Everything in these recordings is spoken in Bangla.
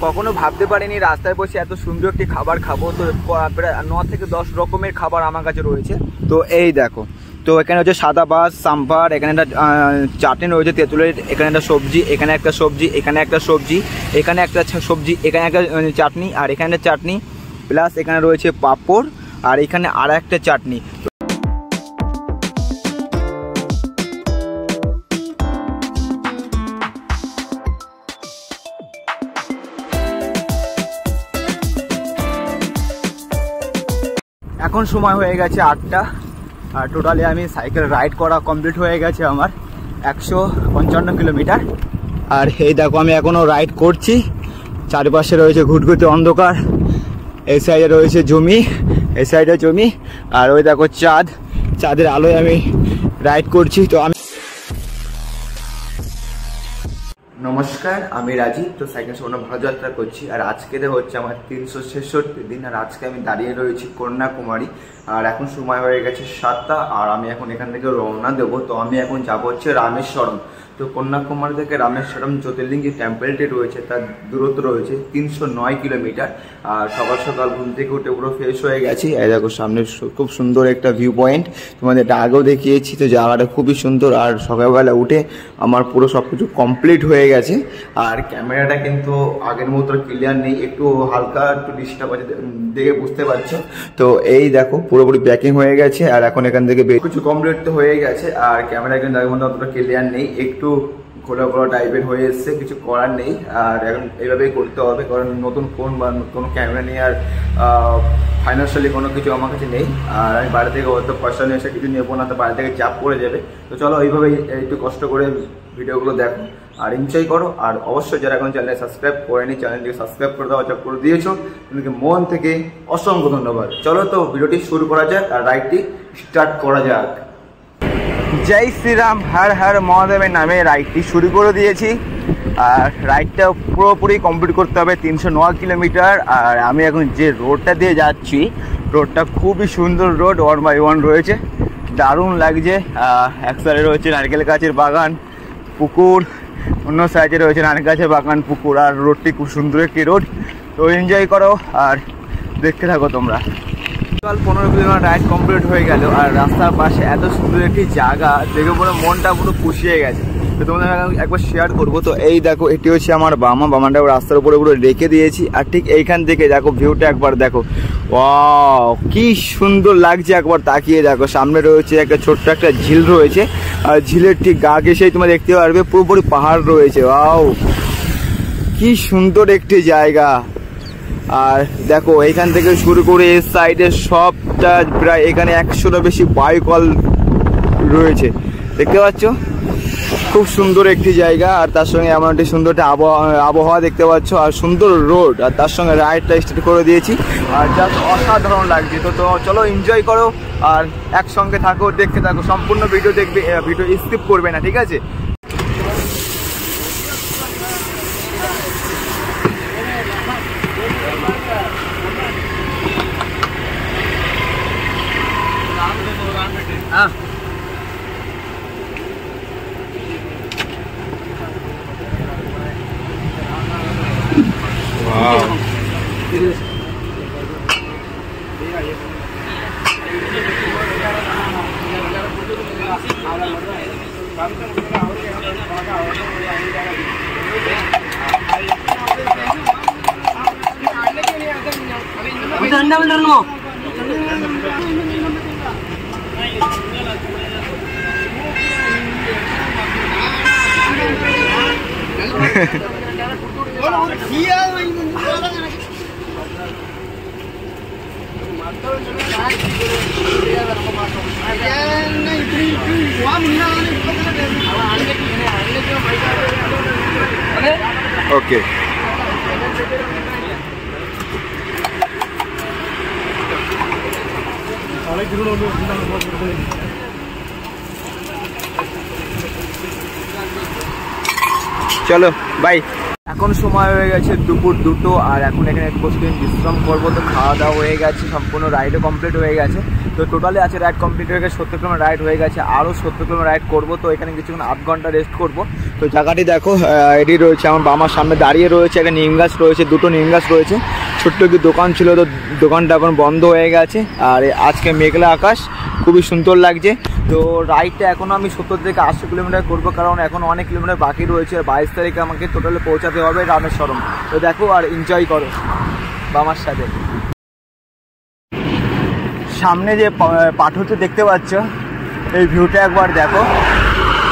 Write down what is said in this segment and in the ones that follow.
কখনো ভাবতে পারিনি রাস্তায় বসে এত সুন্দর একটি খাবার খাবো। তো প্রায় 9 থেকে 10 রকমের খাবার আমার কাছে রয়েছে। তো এই দেখো, তো এখানে হচ্ছে সাদা বাস সাম্বার, এখানে একটা চাটনি রয়েছে তেঁতুলের, এখানে একটা সবজি, এখানে একটা সবজি, এখানে একটা সবজি, এখানে একটা সবজি, এখানে একটা চাটনি, আর এখানে একটা চাটনি, প্লাস এখানে রয়েছে পাঁপড়, আর এখানে আর একটা চাটনি। এখন সময় হয়ে গেছে 8টা, আর টোটালি আমি সাইকেল রাইড করা কমপ্লিট হয়ে গেছে আমার 155 কিলোমিটার। আর এই দেখো আমি এখনও রাইড করছি। চারপাশে রয়েছে ঘুটঘুটে অন্ধকার, এই সাইডে রয়েছে জমি, এই সাইডে জমি, আর ওই দেখো চাঁদ, চাঁদের আলোয় আমি রাইড করছি। তো আমি নমস্কার, আমি রাজীব। তো সাইকেল সম্পূর্ণ ভালো যাত্রা করছি, আর আজকে হচ্ছে আমার 366 দিন, আর আজকে আমি দাঁড়িয়ে রয়েছি কন্যাকুমারী। আর এখন সময় হয়ে গেছে 7টা, আর আমি এখন এখান থেকে রওনা দেবো। তো আমি এখন যাবো হচ্ছে রামেশ্বরম। তো কন্যাকুমারী থেকে রামেশ্বরম জ্যোতির্লিঙ্গী টেম্পলটি রয়েছে, তার দূরত্ব রয়েছে 309 কিলোমিটার। আর সকাল সকাল ঘুম থেকে উঠে পুরো ফ্রেশ হয়ে গেছি। এই দেখো সামনে খুব সুন্দর একটা ভিউ পয়েন্ট, তোমাদের এটা আগেও দেখিয়েছি। তো জায়গাটা খুবই সুন্দর, আর সকালবেলা উঠে আমার পুরো সব কিছু কমপ্লিট হয়ে গেছে। আর ক্যামেরাটা কিন্তু আগের মতো ক্লিয়ার নেই, একটু হালকা একটু ডিস্টার্ব আছে, দেখে বুঝতে পারছো। তো এই দেখো পুরোপুরি প্যাকিং হয়ে গেছে, আর এখন এখান থেকে কিছু কমপ্লিট তো হয়ে গেছে। আর ক্যামেরা কিন্তু আগের মতো অতটা ক্লিয়ার নেই, একটু খোলা খোলা টাইপের হয়ে এসছে, কিছু করার নেই। আর এখন এইভাবেই করতে হবে, কারণ নতুন ফোন বা কোনো ক্যামেরা নিয়ে আর ফাইন্যান্সিয়ালি কোনো কিছু আমার কাছে নেই। আর আমি বাড়ি থেকে অত পয়সা নিয়ে এসে কিছু নেবো না, তো বাড়ি থেকে চাপ পড়ে যাবে। তো চলো এইভাবেই একটু কষ্ট করে ভিডিওগুলো দেখো আর এনজয় করো। আর অবশ্যই যারা এখন চ্যানেল সাবস্ক্রাইব করেনি, চ্যানেলটিকে সাবস্ক্রাইব করে দেওয়া চাপ করে দিয়েছো, তোমাকে মন থেকে অসংখ্য ধন্যবাদ। চলো তো ভিডিওটি শুরু করা যাক, আর রাইডটি স্টার্ট করা যাক। জয় শ্রীরাম, হর হর মহাদেবের নামে রাইডটি শুরু করে দিয়েছি। আর রাইডটা পুরোপুরি কমপ্লিট করতে হবে 309 কিলোমিটার। আর আমি এখন যে রোডটা দিয়ে যাচ্ছি, রোডটা খুবই সুন্দর রোড, 1x1 রয়েছে, দারুণ লাগছে। এক সাইডে রয়েছে নারকেল গাছের বাগান, পুকুর, অন্য সাইডে রয়েছে নারকেল গাছের বাগান, পুকুর, আর রোডটি খুব সুন্দর একটি রোড। তো এনজয় করো আর দেখতে থাকো তোমরা। 15 কিলোমিটার রাইড কমপ্লিট হয়ে গেল, আর রাস্তার পাশে এত সুন্দর একটি জায়গা দেখে পুরো মনটা পুরো খুশি হয়ে গেছে। তো তোমাদের একবার শেয়ার করবো। তো এই দেখো এটি হচ্ছে আমার বামাটা রাস্তার উপরে পুরো রেখে দিয়েছি। আর ঠিক এইখান থেকে দেখো ভিউটা একবার দেখো, ওয়াও কি সুন্দর লাগছে, একবার তাকিয়ে দেখো। সামনে রয়েছে একটা ছোট্ট একটা ঝিল রয়েছে, আর ঝিলের ঠিক গা ঘেঁষেই তোমরা দেখতে পারবে পুরোপুরি পাহাড় রয়েছে। ওয়াও কি সুন্দর একটি জায়গা। আর দেখো এইখান থেকে শুরু করে এই সাইডে সবটা প্রায় এখানে 100টার বেশি বায়ুকল রয়েছে, দেখতে পাচ্ছ। খুব সুন্দর একটি জায়গা, আর তার সঙ্গে এমন একটি সুন্দর একটা আবহাওয়া দেখতে পাচ্ছ, আর সুন্দর রোড, আর তার সঙ্গে রাইডটা স্টার্ট করে দিয়েছি। আর জাস্ট অসাধারণ লাগছে। তো চলো এনজয় করো আর একসঙ্গে থাকো, দেখতে থাকো, সম্পূর্ণ ভিডিও দেখবে, ভিডিও স্কিপ করবে না, ঠিক আছে। ओके चलो बाय। এখন সময় হয়ে গেছে দুপুর 2টো, আর এখন এখানে কিছুদিন বিশ্রাম করবো। তো খাওয়া দাওয়া হয়ে গেছে, সম্পূর্ণ রাইডও কমপ্লিট হয়ে গেছে। তো টোটালি আছে রাইড কমপ্লিট হয়ে গেছে 70 কিলোমিটার রাইড হয়ে গেছে, আরও 70 কিলোমিটার রাইড করবো। তো এখানে কিছুক্ষণ আধ ঘন্টা রেস্ট করবো। তো জায়গাটি দেখো, এটি রয়েছে আমার বামার সামনে দাঁড়িয়ে রয়েছে, একটা নিম গাছ রয়েছে, দুটো নিম গাছ রয়েছে। ছোট্ট একটি দোকান ছিল, তো দোকানটা এখন বন্ধ হয়ে গেছে। আর আজকে মেঘলা আকাশ, খুবই সুন্দর লাগছে। তো রাইডটা এখনও আমি 70 থেকে 80 কিলোমিটার করবো, কারণ এখন অনেক কিলোমিটার বাকি রয়েছে। 22 তারিখে আমাকে টোটালে পৌঁছাতে হবে রামেশ্বরম। তো দেখো আর এনজয় করো বামার সাথে। সামনে যে পাথরটি দেখতে পাচ্ছ, এই ভিউটা একবার দেখো,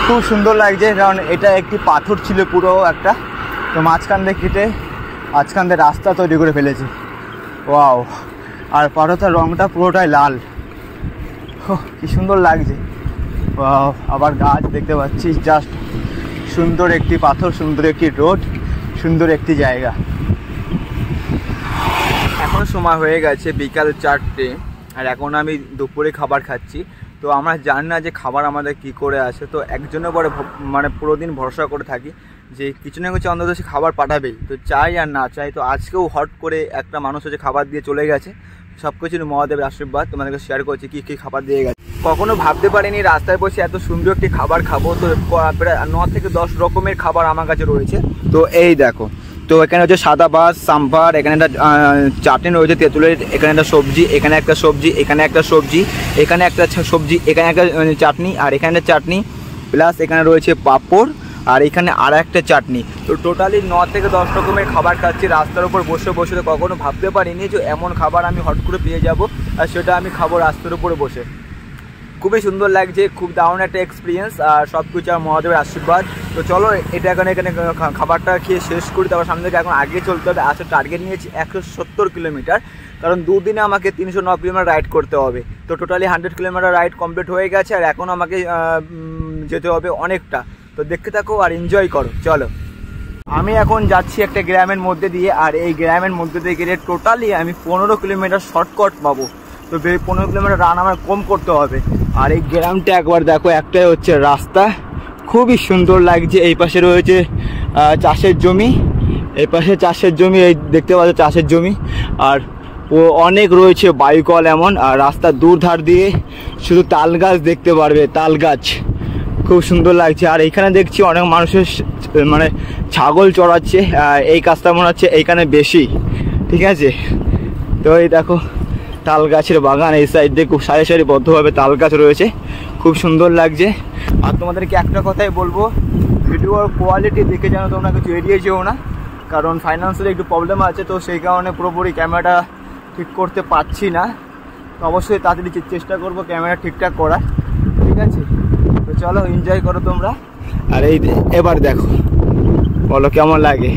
খুব সুন্দর লাগছে। কারণ এটা একটি পাথর ছিল পুরো একটা, তো মাঝখান দিয়ে কেটে মাঝখান দিয়ে রাস্তা তৈরি করে ফেলেছে। ওয়াও! আর পাথরটার রঙটা পুরোটাই লাল, কি সুন্দর লাগছে। ওয়াও! আবার গাছ দেখতে পাচ্ছি, জাস্ট সুন্দর একটি পাথর, সুন্দর একটি রোড, সুন্দর একটি জায়গা। এখন সময় হয়ে গেছে বিকাল 4টে, আর এখন আমি দুপুরে খাবার খাচ্ছি। তো আমরা জানি না যে খাবার আমাদের কি করে আসে, তো একজনের পরে মানে পুরো দিন ভরসা করে থাকি যে কিছু না কিছু অন্তত সে খাবার পাঠাবেই, তো চাই আর না চাই। তো আজকেও হট করে একটা মানুষ হচ্ছে খাবার দিয়ে চলে গেছে। সব কিছুর মহাদেবের আশীর্বাদ, তোমাদেরকে শেয়ার করছি কী কী খাবার দিয়ে গেছে। কখনো ভাবতে পারিনি রাস্তায় বসে এত সুন্দর একটি খাবার খাবো। তো প্রায় 9 থেকে 10 রকমের খাবার আমার কাছে রয়েছে। তো এই দেখো, তো এখানে হচ্ছে সাদা ভাত, সাম্বার, এখানে একটা চাটনি রয়েছে তেঁতুলের, এখানে একটা সবজি, এখানে একটা সবজি, এখানে একটা সবজি, এখানে একটা সবজি, এখানে একটা চাটনি, আর এখানে একটা চাটনি, প্লাস এখানে রয়েছে পাঁপড়, আর এখানে আর একটা চাটনি। তো টোটালি 9 থেকে 10 রকমের খাবার খাচ্ছি রাস্তার উপর বসে বসে। তো কখনো ভাবতে পারিনি যে এমন খাবার আমি হট করে পেয়ে যাব, আর সেটা আমি খাবো রাস্তার উপরে বসে। খুবই সুন্দর লাগছে, খুব দারুণ একটা এক্সপিরিয়েন্স, আর সব কিছু আর মহাদেবের আশীর্বাদ। তো চলো এটা এখানে খাবারটা খেয়ে শেষ করি, তারপর সামনে থেকে এখন আগে চলতে হবে। আজকে টার্গেট নিয়েছি 170 কিলোমিটার, কারণ দুদিনে আমাকে 309 কিলোমিটার রাইড করতে হবে। তো টোটালি 100 কিলোমিটার রাইড কমপ্লিট হয়ে গেছে, আর এখন আমাকে যেতে হবে অনেকটা। তো দেখতে থাকো আর এনজয় করো, চলো। আমি এখন যাচ্ছি একটা গ্রামের মধ্যে দিয়ে, আর এই গ্রামের মধ্যে দিয়ে গেলে টোটালি আমি 15 কিলোমিটার শর্টকাট পাবো। তো 15 কিলোমিটার রান আমার কম করতে হবে। আর এই গ্রামটা একবার দেখো, একটাই হচ্ছে রাস্তা, খুবই সুন্দর লাগছে। এই পাশে রয়েছে চাষের জমি, এই পাশে চাষের জমি, এই দেখতে পাচ্ছ চাষের জমি, আর ও অনেক রয়েছে বায়ুকল এমন। আর রাস্তার দূর ধার দিয়ে শুধু তাল গাছ দেখতে পারবে, তাল গাছ, খুব সুন্দর লাগছে। আর এইখানে দেখছি অনেক মানুষের মানে ছাগল চড়াচ্ছে, এই কাজটা মনে হচ্ছে এইখানে বেশি, ঠিক আছে। তো এই দেখো তাল গাছের বাগান, এই সাইড দিয়ে খুব সারি সারিবদ্ধভাবে তাল গাছ রয়েছে, খুব সুন্দর লাগছে। আর তোমাদেরকে একটা কথাই বলবো, ভিডিওর কোয়ালিটি দেখে যেন তোমরা কিছু এড়িয়ে যেও না, কারণ ফাইন্যান্সিয়ালি একটু প্রবলেম আছে। তো সেই কারণে পুরোপুরি ক্যামেরাটা ঠিক করতে পারছি না। তো অবশ্যই তাড়াতাড়ি চেষ্টা করবো ক্যামেরা ঠিকঠাক করার, ঠিক আছে। তো চলো এনজয় করো তোমরা। আর এই এবার দেখো, বলো কেমন লাগে।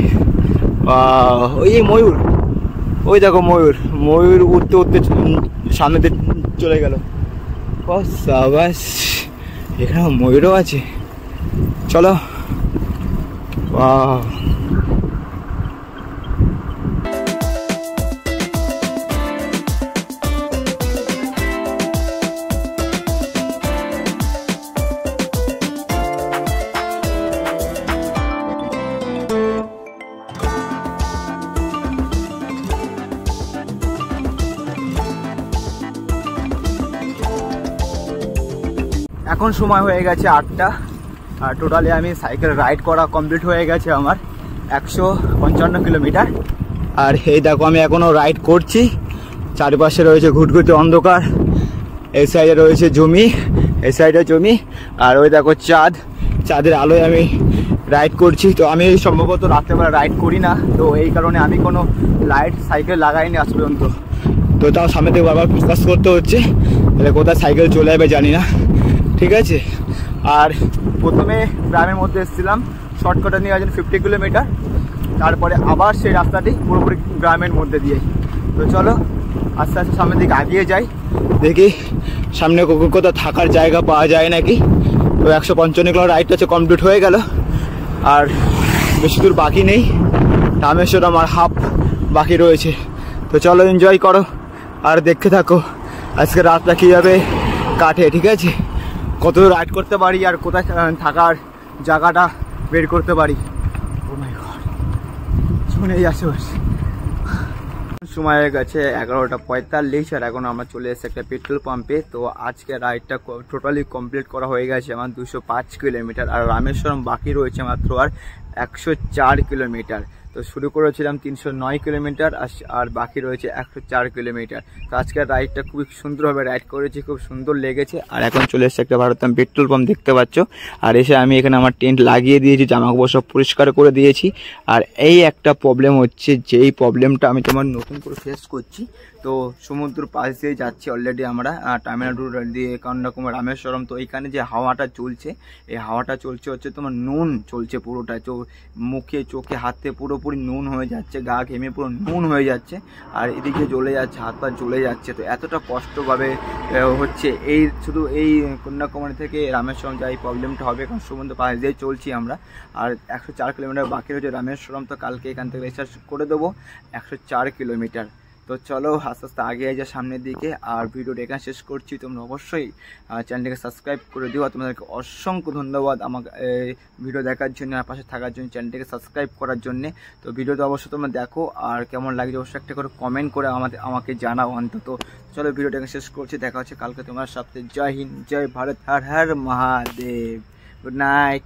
ওই ময়ূর, ওই দেখো ময়ূর, ময়ূর উঠতে উঠতে সামনে দিয়ে চলে গেল। সাবাস, এখানে ময়ূরও আছে, চলো। এখন সময় হয়ে গেছে 8টা, আর টোটালি আমি সাইকেল রাইড করা কমপ্লিট হয়ে গেছে আমার 155 কিলোমিটার। আর এই দেখো আমি এখনও রাইড করছি, চারপাশে রয়েছে ঘুটঘুটে অন্ধকার, এই সাইডে রয়েছে জমি, এই সাইডে জমি, আর ওই দেখো চাঁদ, চাঁদের আলোয় আমি রাইড করছি। তো আমি সম্ভবত রাত্রেবেলা রাইড করি না, তো এই কারণে আমি কোনো লাইট সাইকেল লাগাইনি আজ পর্যন্ত। তো তাও সামনে থেকে বারবার ফোকাস করতে হচ্ছে, তাহলে কোথায় সাইকেল চলে যাবে জানি না, ঠিক আছে। আর প্রথমে গ্রামের মধ্যে এসেছিলাম, শর্টকাটে নিয়ে আসেন 50 কিলোমিটার, তারপরে আবার সেই রাস্তাটি পুরোপুরি গ্রামের মধ্যে দিয়ে। তো চলো আস্তে আস্তে সামনের দিকে এগিয়ে যাই, দেখি সামনে কোথাও থাকার জায়গা পাওয়া যায় নাকি। তো 155 কিলোমিটার রাইডটা হচ্ছে কমপ্লিট হয়ে গেল, আর বেশি দূর বাকি নেই, রামেশ্বরম আর হাফ বাকি রয়েছে। তো চলো এনজয় করো আর দেখতে থাকো আজকে রাতটা কীভাবে কাটে, ঠিক আছে। কত রাইড করতে পারি আর কোথায় থাকার জায়গাটা বের করতে পারি। ও মাই গড, শুনেই আশেপাশে সময় হয়ে গেছে 11:45 আর এখন আমরা চলে এসেছি একটা পেট্রোল পাম্পে। তো আজকে রাইডটা টোটালি কমপ্লিট করা হয়ে গেছে আমার 205 কিলোমিটার, আর রামেশ্বরম বাকি রয়েছে মাত্র আর 104 কিলোমিটার। তো শুরু করেছিলাম 309 কিলোমিটার আর বাকি রয়েছে 104 কিলোমিটার। তো আজকের রাইডটা খুবই সুন্দরভাবে রাইড করেছি, খুব সুন্দর লেগেছে। আর এখন চলে এসেছে একটা ভারতাম পেট্রোল পাম্প, দেখতে পাচ্ছ। আর এসে আমি এখানে আমার টেন্ট লাগিয়ে দিয়েছি, জামাকাপড় সব পরিষ্কার করে দিয়েছি। আর এই একটা প্রবলেম হচ্ছে, যেই প্রবলেমটা আমি তোমার নতুন করে ফেস করছি। তো সমুদ্র পাশ দিয়ে যাচ্ছি অলরেডি আমরা, তামিলনাড়ু দিয়ে কন্যাকুমারী রামেশ্বরম। তো এইখানে যে হাওয়াটা চলছে, এই হাওয়াটা চলছে হচ্ছে তোমার নুন চলছে পুরোটা, মুখে চোখে হাতে পুরোপুরি নুন হয়ে যাচ্ছে, গা ঘেমে পুরো নুন হয়ে যাচ্ছে। আর এদিকে জ্বলে যাচ্ছে, হাত পা জ্বলে যাচ্ছে। তো এতটা কষ্টভাবে হচ্ছে এই শুধু এই কন্যাকুমারী থেকে রামেশ্বরম যা এই প্রবলেমটা হবে, কারণ সমুদ্র পাশ দিয়ে চলছি আমরা। আর 104 কিলোমিটার বাকি রয়েছে রামেশ্বরম। তো কালকে এখান থেকে রিচার্জ করে দেবো 104 কিলোমিটার। তো চলো আস্তে আস্তে আগে যায় সামনের দিকে। আর ভিডিওটা এখানে শেষ করছি। তোমরা অবশ্যই চ্যানেলটিকে সাবস্ক্রাইব করে দিও। আর তোমাদেরকে অসংখ্য ধন্যবাদ আমাকে ভিডিও দেখার জন্য আর পাশে থাকার জন্য, চ্যানেলটিকে সাবস্ক্রাইব করার জন্য। তো ভিডিওটা অবশ্যই তোমরা দেখো, আর কেমন লাগছে অবশ্যই একটা করে কমেন্ট করে আমাকে জানাও অন্তত। চলো ভিডিওটা এখানে শেষ করছি, দেখা হচ্ছে কালকে তোমার সাথে। জয় হিন্দ, জয় ভারত, হর হর মহাদেব। Good night.